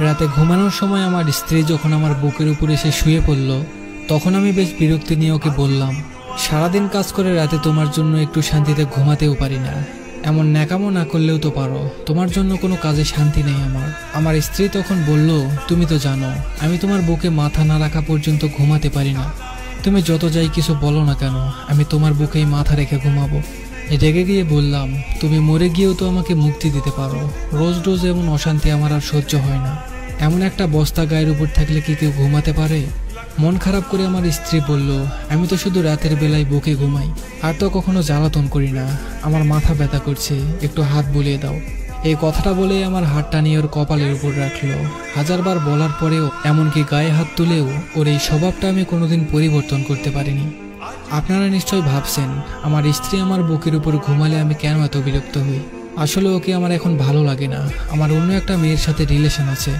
রাতে ঘুমানোর সময় আমার স্ত্রী যখন আমার বুকের উপর এসে শুয়ে পড়ল, তখন আমি বেশ বিরক্তি নিয়ে ওকে বললাম, সারাদিন কাজ করে রাতে তোমার জন্য একটু শান্তিতে ঘুমাতেও পারি না। এমন ন্যাকামো না করলেও তো পারো, তোমার জন্য কোনো কাজে শান্তি নেই আমার। আমার স্ত্রী তখন বলল, তুমি তো জানো আমি তোমার বুকে মাথা না রাখা পর্যন্ত ঘুমাতে পারি না। তুমি যত যাই কিছু বলো না কেন, আমি তোমার বুকেই মাথা রেখে ঘুমাবো। রেগে গিয়ে বললাম, তুমি মরে গিয়েও তো আমাকে মুক্তি দিতে পারো। রোজ রোজ এমন অশান্তি আমার আর সহ্য হয় না। এমন একটা বস্তা গায়ের উপর থাকলে কি কেউ ঘুমাতে পারে? মন খারাপ করে আমার স্ত্রী বলল, আমি তো শুধু রাতের বেলায় বুকে ঘুমাই, আর তো কখনো জ্বালাতন করি না। আমার মাথা ব্যথা করছে, একটু হাত বুলিয়ে দাও। এই কথাটা বলে আমার হাতটা নিয়ে ওর কপালের উপর রাখলো। হাজারবার বলার পরেও, এমনকি গায়ে হাত তুলেও ওর এই স্বভাবটা আমি কোনোদিন পরিবর্তন করতে পারিনি। আপনারা নিশ্চয় ভাবছেন, আমার স্ত্রী আমার বুকের উপর ঘুমালে আমি কেন এত বিরক্ত হই। আসলে ওকে আমার এখন ভালো লাগে না, আমার অন্য একটা মেয়ের সাথে রিলেশন আছে।